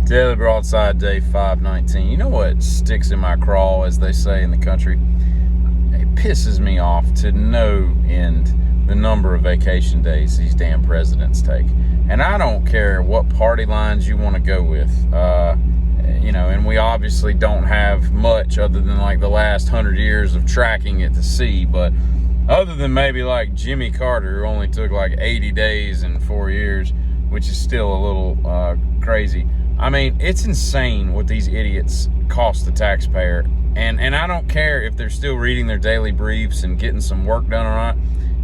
Daily Broadside, day 519. You know what sticks in my craw, as they say in the country? It pisses me off to no end the number of vacation days these damn presidents take. And I don't care what party lines you want to go with. And we obviously don't have much other than like the last 100 years of tracking it to see. But other than maybe like Jimmy Carter, who only took like 80 days in 4 years, which is still a little crazy. I mean, it's insane what these idiots cost the taxpayer. And I don't care if they're still reading their daily briefs and getting some work done or not.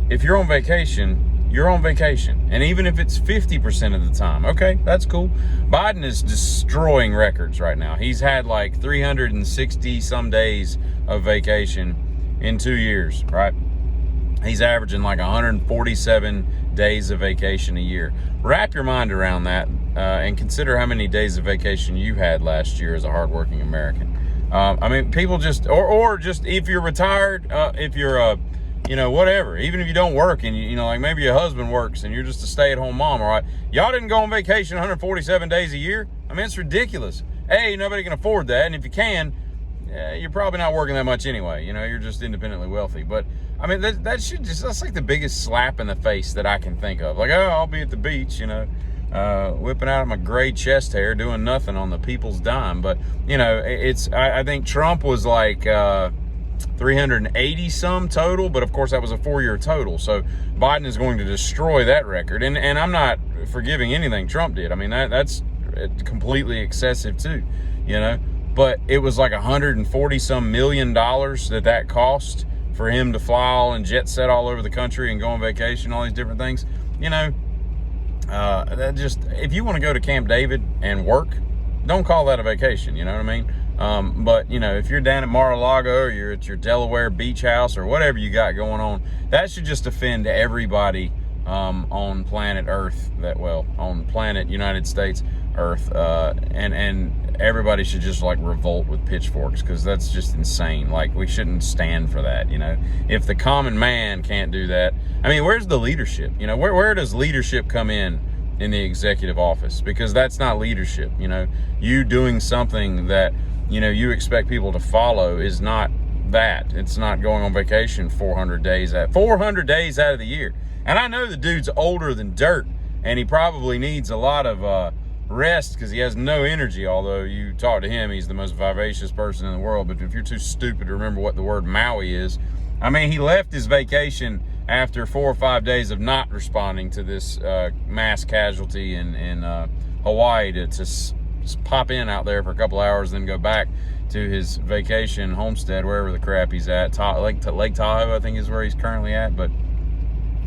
If you're on vacation, you're on vacation. And even if it's 50% of the time, okay, that's cool. Biden is destroying records right now. He's had like 360 some days of vacation in 2 years, right? He's averaging like 147 days of vacation a year. Wrap your mind around that and consider how many days of vacation you had last year as a hardworking American. People just, or just if you're retired, if you're whatever, even if you don't work and like maybe your husband works and you're just a stay-at-home mom, all right? Y'all didn't go on vacation 147 days a year. I mean, it's ridiculous. A, nobody can afford that, and if you can, you're probably not working that much anyway. You're just independently wealthy. But I mean, that's like the biggest slap in the face that I can think of. Like, oh, I'll be at the beach, whipping out my gray chest hair, doing nothing on the people's dime. But I think Trump was like 380 some total, but of course that was a 4-year total. So Biden is going to destroy that record. And I'm not forgiving anything Trump did. I mean, that's completely excessive too, But it was like 140 some $1 million that cost for him to fly all and jet set all over the country and go on vacation, all these different things. If you want to go to Camp David and work, don't call that a vacation. You know what I mean? But if you're down at Mar-a-Lago or you're at your Delaware beach house or whatever you got going on, that should just offend everybody on planet Earth. On planet United States Earth, and everybody should just like revolt with pitchforks, because that's just insane. Like, we shouldn't stand for that. If the common man can't do that, I mean, where's the leadership? Where does leadership come in the executive office? Because that's not leadership. You doing something that you expect people to follow is not that. It's not going on vacation 400 days out of the year. And I know the dude's older than dirt, and he probably needs a lot of rest because he has no energy. Although you talk to him, he's the most vivacious person in the world. But if you're too stupid to remember what the word Maui is, I mean, he left his vacation after 4 or 5 days of not responding to this mass casualty in Hawaii to pop in out there for a couple hours, then go back to his vacation homestead, wherever the crap he's at. Lake Tahoe, I think, is where he's currently at. But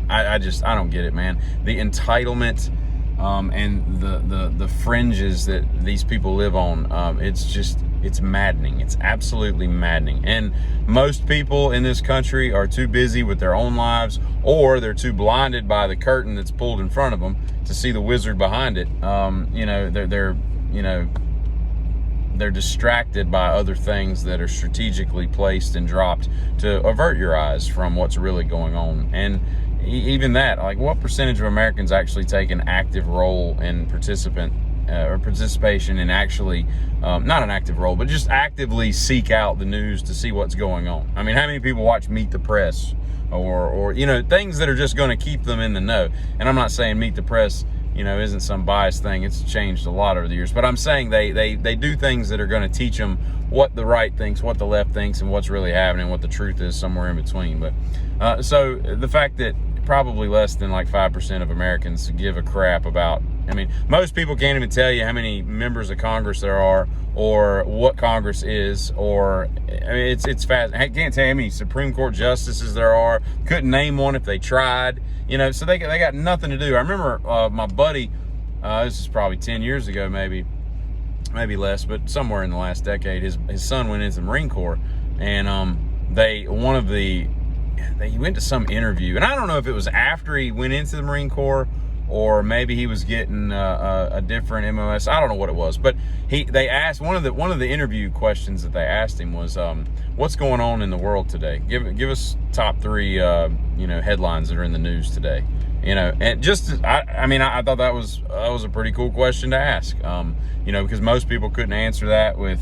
I don't get it, man. The entitlement and the fringes that these people live on, it's maddening. It's absolutely maddening. And most people in this country are too busy with their own lives, or they're too blinded by the curtain that's pulled in front of them to see the wizard behind it. They're distracted by other things that are strategically placed and dropped to avert your eyes from what's really going on. And even that, like, what percentage of Americans actually take an active role in participation in actually, not an active role, but just actively seek out the news to see what's going on? I mean, how many people watch Meet the Press or things that are just going to keep them in the know? And I'm not saying Meet the Press, isn't some biased thing. It's changed a lot over the years. But I'm saying they do things that are going to teach them what the right thinks, what the left thinks, and what's really happening, what the truth is somewhere in between. But so the fact that probably less than like 5% of Americans give a crap about, I mean, most people can't even tell you how many members of Congress there are, or what Congress is, or, I mean, it's fast. I can't tell you how many Supreme Court justices there are. Couldn't name one if they tried. So they got nothing to do. I remember my buddy, this is probably 10 years ago, maybe less, but somewhere in the last decade, his son went into the Marine Corps, and he went to some interview, and I don't know if it was after he went into the Marine Corps, or maybe he was getting a different MOS. I don't know what it was, but they asked one of the interview questions that they asked him was, what's going on in the world today? Give us top 3 headlines that are in the news today. You know, and just, I mean, I thought that was a pretty cool question to ask. You know, because most people couldn't answer that with,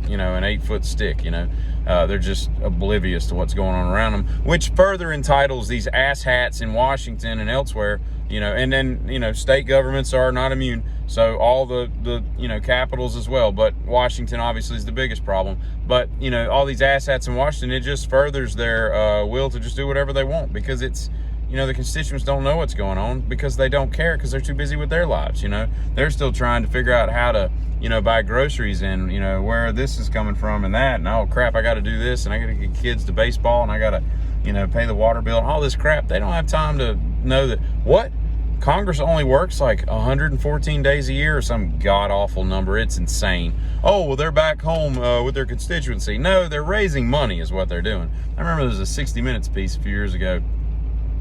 you know, an 8-foot stick. You know, they're just oblivious to what's going on around them, which further entitles these asshats in Washington and elsewhere. You know, and then, you know, state governments are not immune, so all the you know, capitals as well. But Washington obviously is the biggest problem. But, you know, all these asshats in Washington, it just furthers their will to just do whatever they want, because it's, you know, the constituents don't know what's going on because they don't care, because they're too busy with their lives. You know, they're still trying to figure out how to, you know, buy groceries, and, you know, where this is coming from and that, and oh crap, I got to do this, and I got to get kids to baseball, and I got to, you know, pay the water bill and all this crap. They don't have time to know that what Congress only works like 114 days a year or some god-awful number. It's insane. Oh, well, they're back home with their constituency. No, they're raising money is what they're doing. I remember there was a 60 Minutes piece a few years ago,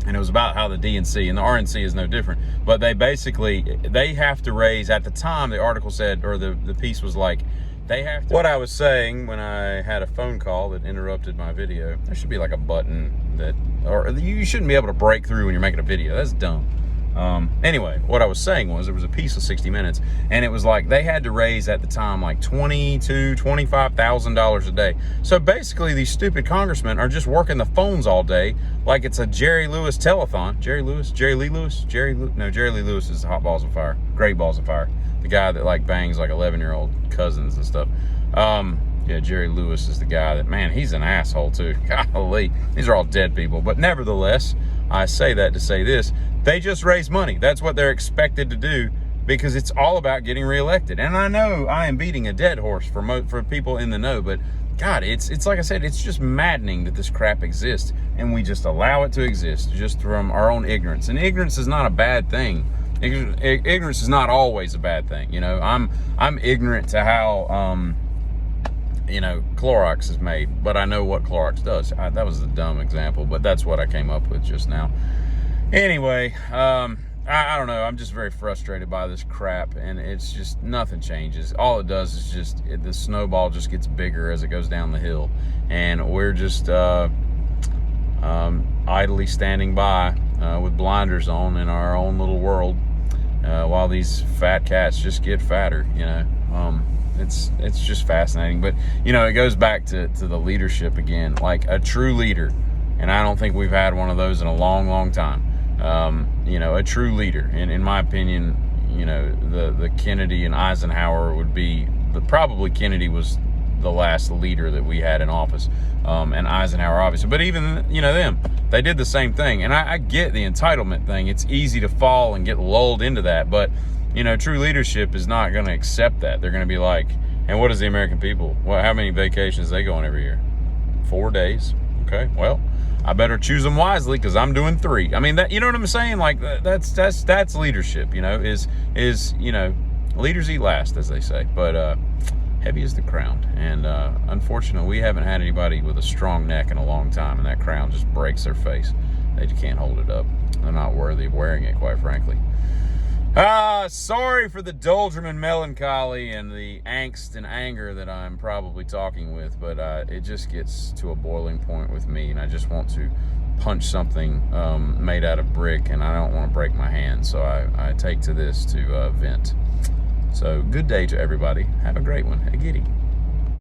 and it was about how the DNC, and the RNC is no different, but they have to raise, at the time the article said, or the piece was like, they have to. What I was saying when I had a phone call that interrupted my video, there should be like a button that, or you shouldn't be able to break through when you're making a video. That's dumb. Anyway, what I was saying was, there was a piece of 60 Minutes, and it was like they had to raise at the time like $25,000 a day. So basically, these stupid congressmen are just working the phones all day like it's a Jerry Lewis telethon. Jerry Lee Lewis is Hot Balls of Fire, Great Balls of Fire, the guy that like bangs like 11-year-old cousins and stuff. Yeah, Jerry Lewis is the guy that, man, he's an asshole too. Golly, these are all dead people. But nevertheless, I say that to say this: they just raise money. That's what they're expected to do, because it's all about getting reelected. And I know I am beating a dead horse for people in the know, but God, it's like I said, it's just maddening that this crap exists, and we just allow it to exist just from our own ignorance. And ignorance is not a bad thing. Ignorance is not always a bad thing. You know, I'm ignorant to how you know, Clorox is made, but I know what Clorox does. That was a dumb example, but that's what I came up with just now. Anyway, I don't know. I'm just very frustrated by this crap, and it's just, nothing changes. All it does is just, the snowball just gets bigger as it goes down the hill, and we're just idly standing by with blinders on in our own little world, while these fat cats just get fatter, you know. It's just fascinating. But, you know, it goes back to the leadership again, like a true leader. And I don't think we've had one of those in a long, long time. You know, a true leader. And in my opinion, you know, the Kennedy and Eisenhower would be, probably Kennedy was the last leader that we had in office. And Eisenhower, obviously. But even, you know, them, they did the same thing. And I get the entitlement thing. It's easy to fall and get lulled into that. But, you know, true leadership is not going to accept that. They're going to be like, and what is the American people? Well, how many vacations they go on every year? 4 days. Okay, well, I better choose them wisely, because I'm doing 3. I mean, that, you know what I'm saying? Like, that's leadership. You know, is you know, leaders eat last, as they say. But heavy is the crown, and unfortunately, we haven't had anybody with a strong neck in a long time, and that crown just breaks their face. They just can't hold it up. They're not worthy of wearing it, quite frankly. Sorry for the doldrum and melancholy and the angst and anger that I'm probably talking with, but it just gets to a boiling point with me, and I just want to punch something made out of brick, and I don't want to break my hand, so I take to this to vent. So good day to everybody. Have a great one. Hey, giddy.